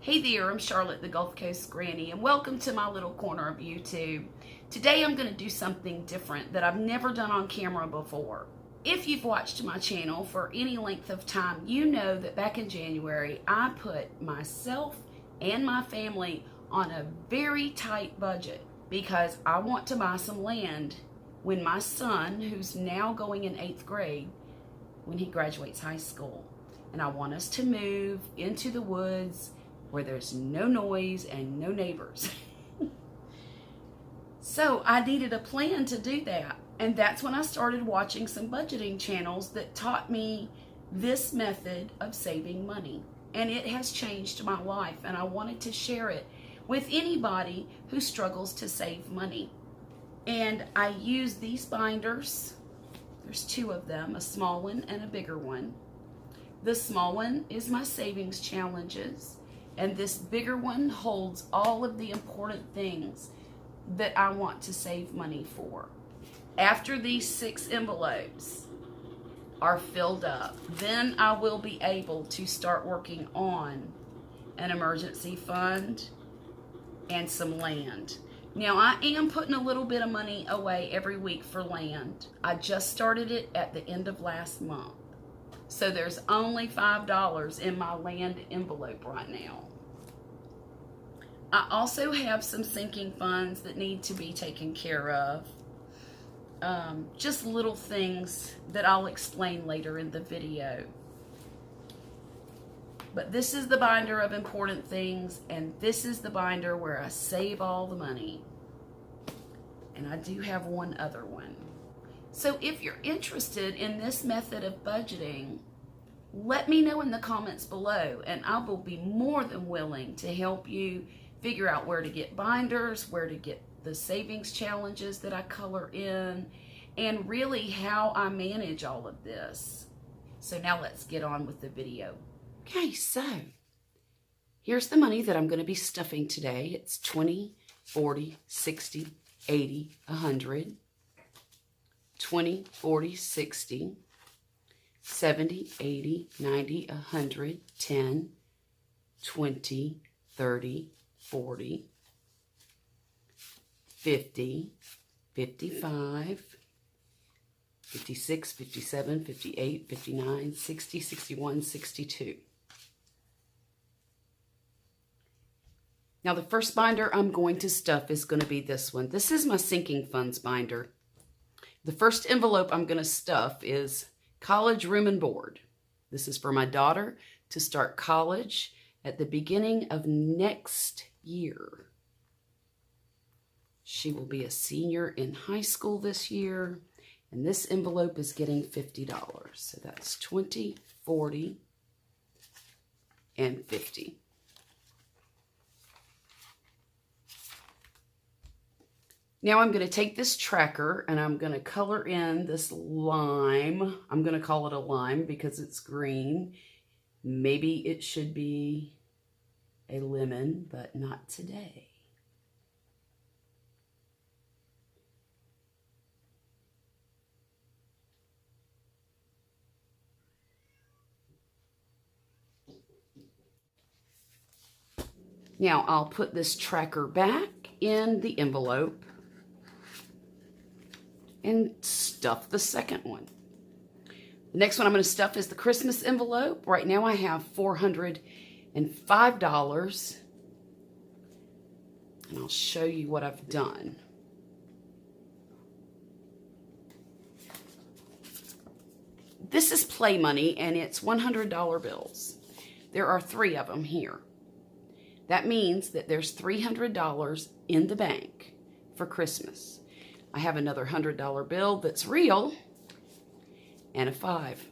Hey there, I'm Charlotte, the Gulf Coast Granny, and welcome to my little corner of YouTube. Today I'm going to do something different that I've never done on camera before. If you've watched my channel for any length of time, you know that back in January I put myself and my family on a very tight budget because I want to buy some land when my son, who's now going in 8th grade, when he graduates high school. And I want us to move into the woods where there's no noise and no neighbors. So I needed a plan to do that. And that's when I started watching some budgeting channels that taught me this method of saving money. And it has changed my life, and I wanted to share it with anybody who struggles to save money. And I use these binders. There's two of them, a small one and a bigger one. The small one is my savings challenges, and this bigger one holds all of the important things that I want to save money for. After these 6 envelopes are filled up, then I will be able to start working on an emergency fund and some land. Now, I am putting a little bit of money away every week for land. I just started it at the end of last month. So there's only $5 in my land envelope right now. I also have some sinking funds that need to be taken care of. Just little things that I'll explain later in the video. But this is the binder of important things, and this is the binder where I save all the money. And I do have one other one. So if you're interested in this method of budgeting, let me know in the comments below, and I will be more than willing to help you figure out where to get binders, where to get the savings challenges that I color in, and really how I manage all of this. So now let's get on with the video. Okay, so here's the money that I'm going to be stuffing today. It's 20, 40, 60, 80, 100, 20, 40, 60, 70, 80, 90, 100, 10, 20, 30, 40, 50, 55, 56, 57, 58, 59, 60, 61, 62. Now the first binder I'm going to stuff is going to be this one. This is my sinking funds binder. The first envelope I'm going to stuff is college room and board. This is for my daughter to start college at the beginning of next year. She will be a senior in high school this year, and this envelope is getting $50. So that's 20, 40, and 50. Now I'm going to take this tracker and I'm going to color in this lime. I'm going to call it a lime because it's green. Maybe it should be a lemon, but not today. Now I'll put this tracker back in the envelope and stuff the second one. The next one I'm going to stuff is the Christmas envelope. Right now I have $405. And I'll show you what I've done. This is play money, and it's $100 bills. There are 3 of them here. That means that there's $300 in the bank for Christmas. I have another $100 bill that's real and a 5.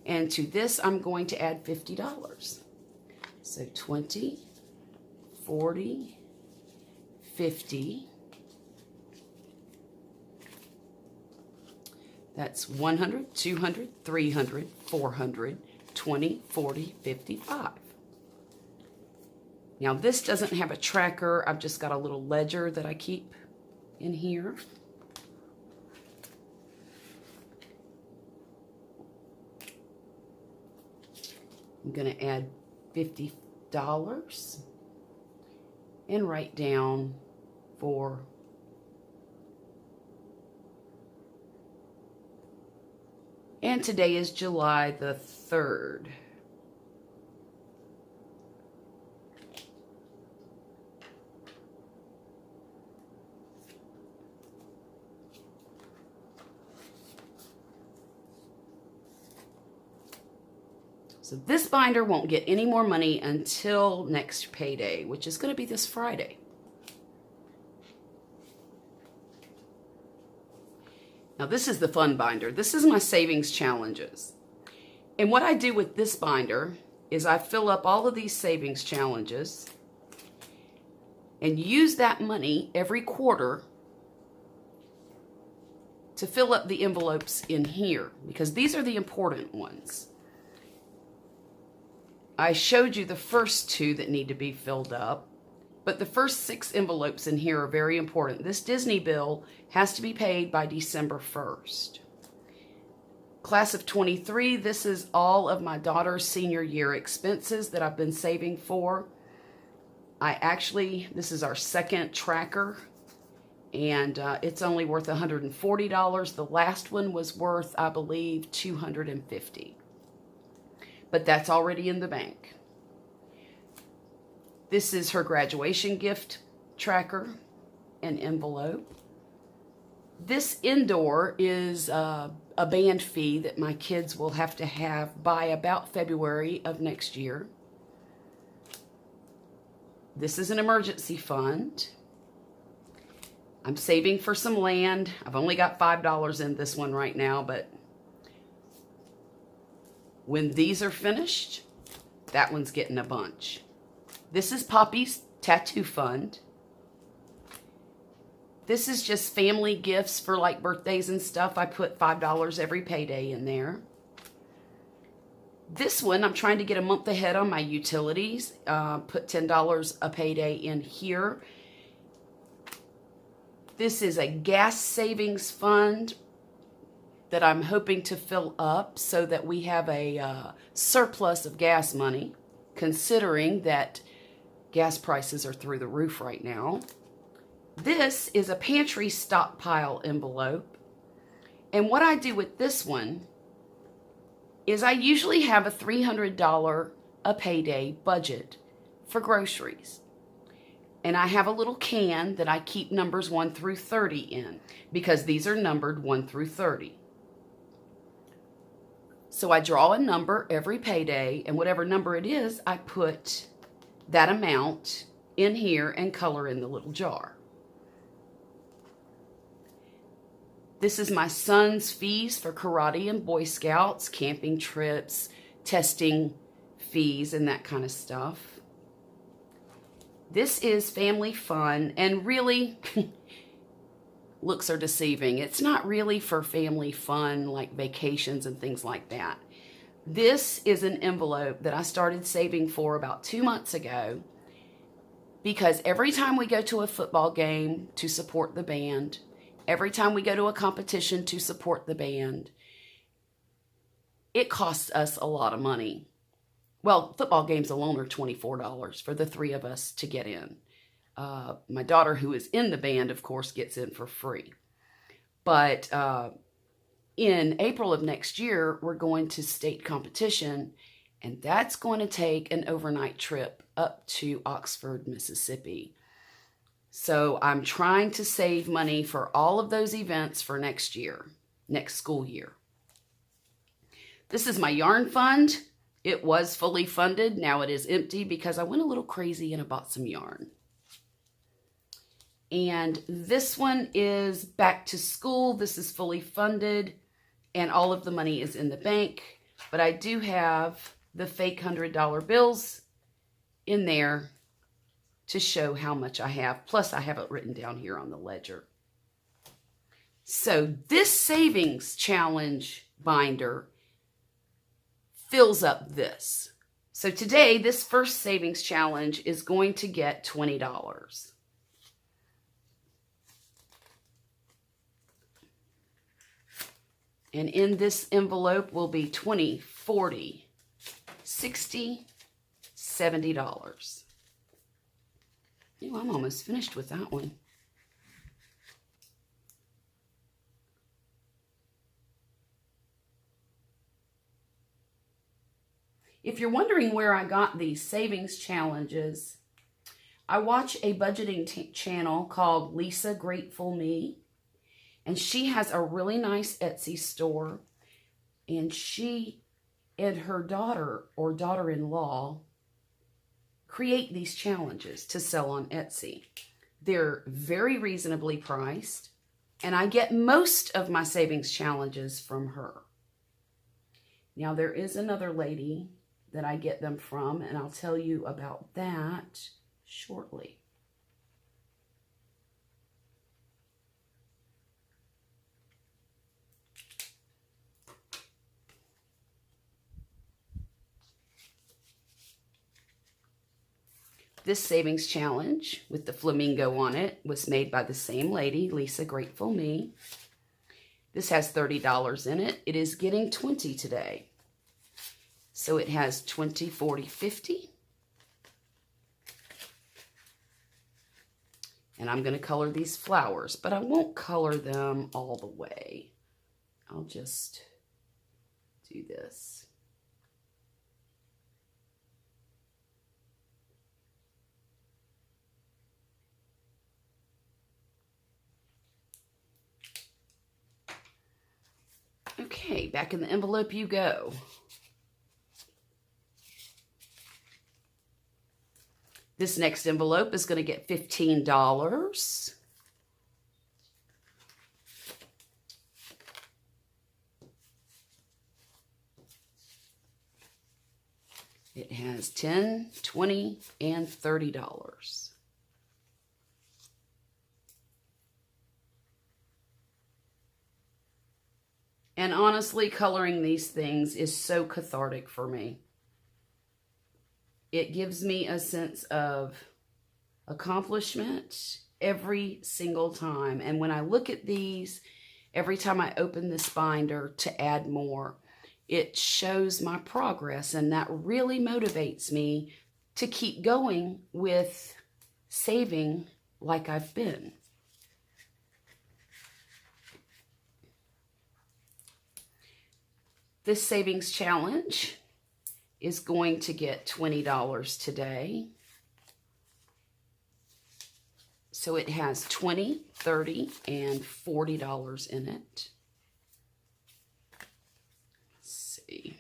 And to this, I'm going to add $50. So 20, 40, 50. That's 100, 200, 300, 400, 20, 40, 55. Now this doesn't have a tracker. I've just got a little ledger that I keep in here. I'm going to add 50 and write down for and today is July the 3rd. So this binder won't get any more money until next payday, which is going to be this Friday. Now this is the fun binder. This is my savings challenges. And what I do with this binder is I fill up all of these savings challenges and use that money every quarter to fill up the envelopes in here, because these are the important ones. I showed you the first 2 that need to be filled up, but the first 6 envelopes in here are very important. This Disney bill has to be paid by December 1st. Class of 23, this is all of my daughter's senior year expenses that I've been saving for. This is our second tracker, and it's only worth $140. The last one was worth, I believe, $250. But that's already in the bank. This is her graduation gift tracker and envelope. This indoor is a band fee that my kids will have to have by about February of next year. This is an emergency fund. I'm saving for some land. I've only got $5 in this one right now, but when these are finished, that one's getting a bunch. This is Poppy's tattoo fund. This is just family gifts for like birthdays and stuff. I put $5 every payday in there. This one, I'm trying to get a month ahead on my utilities. Put $10 a payday in here. This is a gas savings fund that I'm hoping to fill up so that we have a surplus of gas money, considering that gas prices are through the roof right now. This is a Pantry Stockpile envelope. And what I do with this one is I usually have a $300 a payday budget for groceries. And I have a little can that I keep numbers 1 through 30 in, because these are numbered 1 through 30. So I draw a number every payday, and whatever number it is, I put that amount in here and color in the little jar. This is my son's fees for karate and Boy Scouts, camping trips, testing fees, and that kind of stuff. This is family fun, and really, looks are deceiving. It's not really for family fun like vacations and things like that. This is an envelope that I started saving for about 2 months ago, because every time we go to a football game to support the band, every time we go to a competition to support the band, it costs us a lot of money. Well, football games alone are $24 for the 3 of us to get in. My daughter, who is in the band, of course, gets in for free. But in April of next year, we're going to state competition, and that's going to take an overnight trip up to Oxford, Mississippi. So I'm trying to save money for all of those events for next year, next school year. This is my yarn fund. It was fully funded. Now it is empty because I went a little crazy and I bought some yarn. And this one is back to school. This is fully funded and all of the money is in the bank. But I do have the fake $100 bills in there to show how much I have. Plus I have it written down here on the ledger. So this savings challenge binder fills up this. So today, this first savings challenge is going to get $20. And in this envelope will be 20, 40, 60, $70. Oh, I'm almost finished with that one. If you're wondering where I got these savings challenges, I watch a budgeting channel called Lisa Grateful Me, and she has a really nice Etsy store, and she and her daughter or daughter-in-law create these challenges to sell on Etsy. They're very reasonably priced, and I get most of my savings challenges from her. Now, there is another lady that I get them from, and I'll tell you about that shortly. This savings challenge with the flamingo on it was made by the same lady, Lisa Grateful Me. This has $30 in it. It is getting 20 today. So it has 20, 40, 50. And I'm going to color these flowers, but I won't color them all the way. I'll just do this. Okay, back in the envelope you go. This next envelope is going to get $15. It has $10, $20, and $30. And honestly, coloring these things is so cathartic for me. It gives me a sense of accomplishment every single time. And when I look at these, every time I open this binder to add more, it shows my progress. And that really motivates me to keep going with saving like I've been. This savings challenge is going to get $20 today. So it has $20, $30, and $40 in it. Let's see.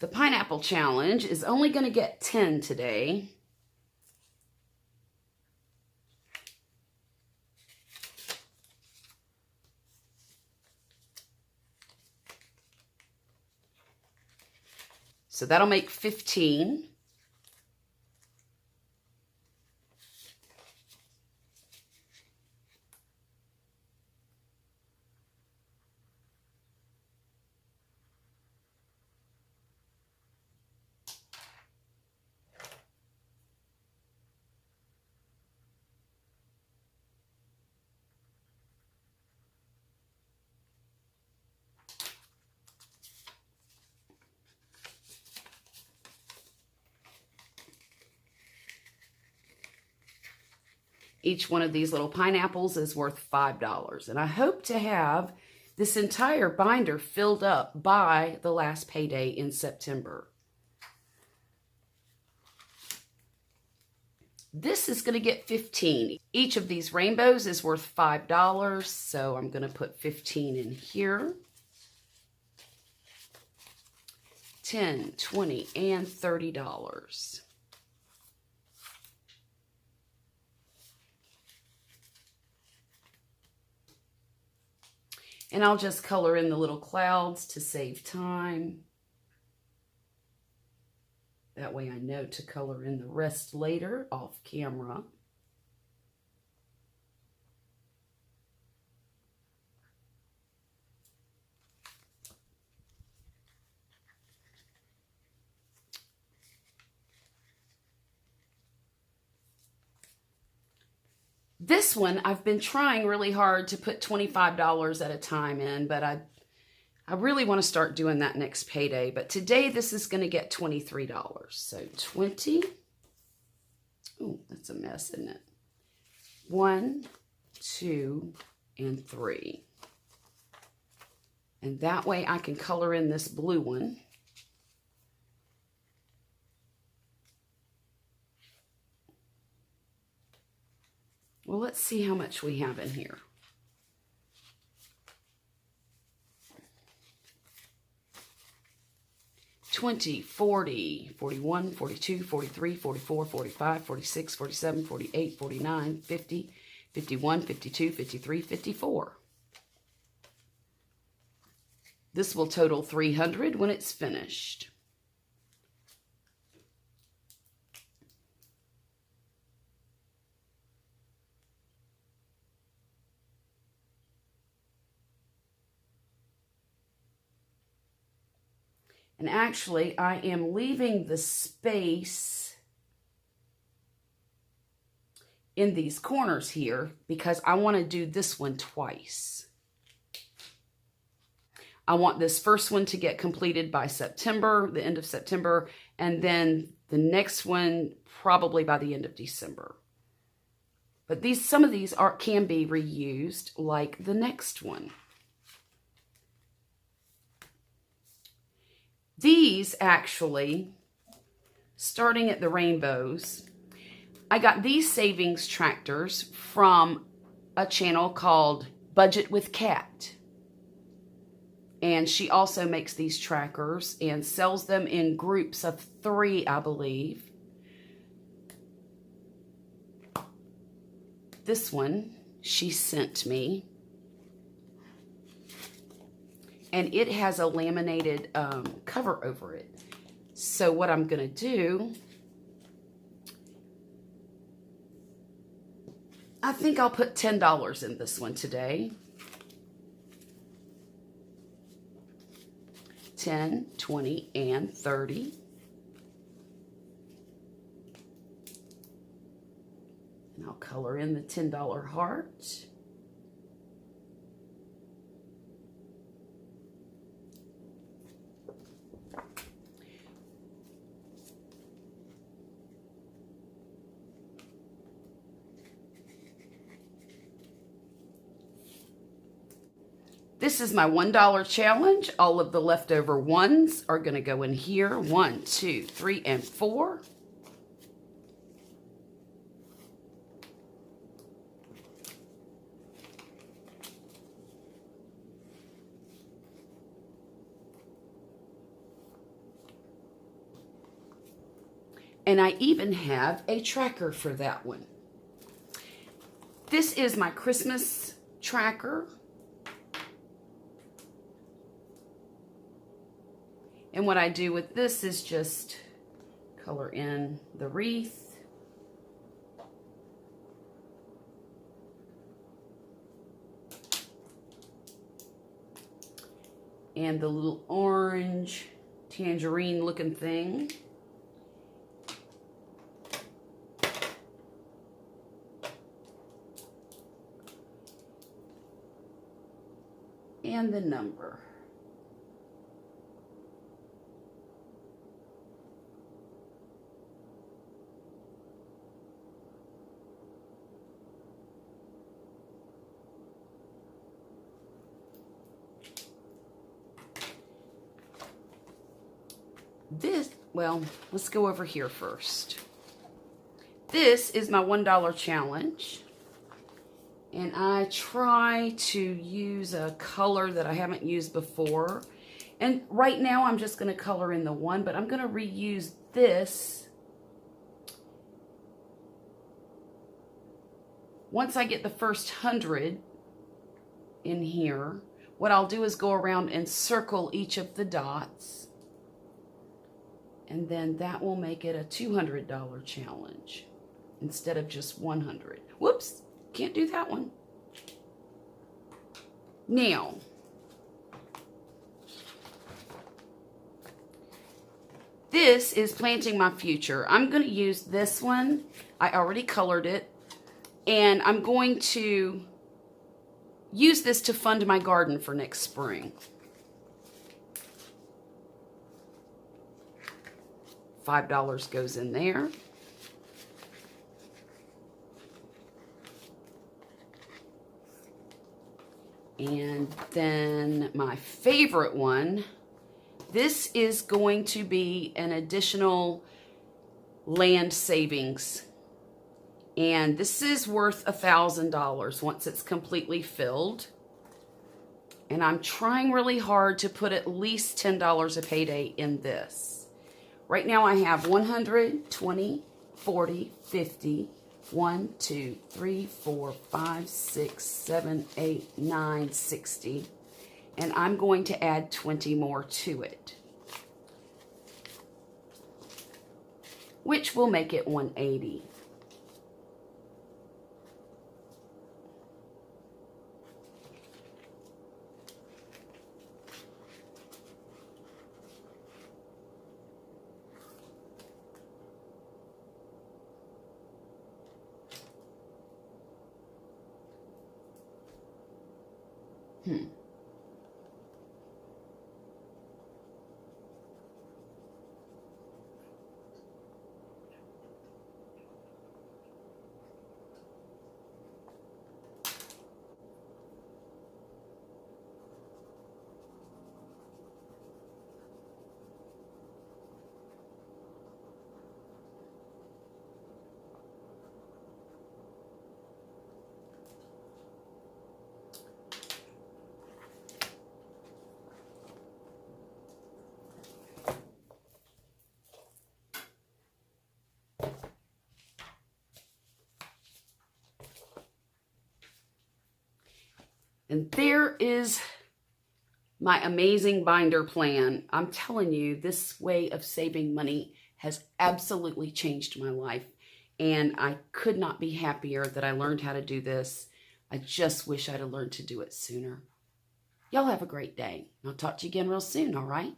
The pineapple challenge is only going to get 10 today. So that'll make 15. Each one of these little pineapples is worth $5. And I hope to have this entire binder filled up by the last payday in September. This is going to get 15. Each of these rainbows is worth $5, so I'm going to put 15 in here. 10, 20, and $30. And I'll just color in the little clouds to save time. That way I know to color in the rest later off camera. This one, I've been trying really hard to put $25 at a time in, but I really want to start doing that next payday. But today, this is going to get $23. So 20. Oh, that's a mess, isn't it? 1, 2, and 3. And that way I can color in this blue one. Well, let's see how much we have in here. $20, $40, $41, $42, $43, $44, $45, $46, $47, $48, $49, $50, $51, $52, $53, $54. This will total $300 when it's finished. And actually, I am leaving the space in these corners here because I want to do this one twice. I want this first one to get completed by September, the end of September, and then the next one probably by the end of December. But some of these can be reused, like the next one. These actually, starting at the rainbows, I got these savings tractors from a channel called Budget with Cat. And she also makes these trackers and sells them in groups of 3, I believe. This one she sent me. And it has a laminated cover over it. So what I'm going to do, I think I'll put $10 in this one today. 10, 20, and 30. And I'll color in the $10 heart. This is my $1 challenge. All of the leftover ones are going to go in here. 1, 2, 3, and 4. And I even have a tracker for that one. This is my Christmas tracker. And what I do with this is just color in the wreath. And the little orange tangerine looking thing. And the number. Well, let's go over here first. This is my $1 challenge. And I try to use a color that I haven't used before. And right now I'm just going to color in the one, but I'm going to reuse this. Once I get the first 100 in here, what I'll do is go around and circle each of the dots. And then that will make it a $200 challenge instead of just 100. Whoops, can't do that one. Now, this is Planting My Future. I'm going to use this one. I already colored it. And I'm going to use this to fund my garden for next spring. $5 goes in there. And then my favorite one, this is going to be an additional land savings. And this is worth $1,000 once it's completely filled. And I'm trying really hard to put at least $10 a payday in this. Right now I have 100, 20, 40, 50, 1, 2, 3, 4, 5, 6, 7, 8, 9, 60. And I'm going to add 20 more to it, which will make it 180. And there is my amazing binder plan. I'm telling you, this way of saving money has absolutely changed my life. And I could not be happier that I learned how to do this. I just wish I'd have learned to do it sooner. Y'all have a great day. I'll talk to you again real soon, all right?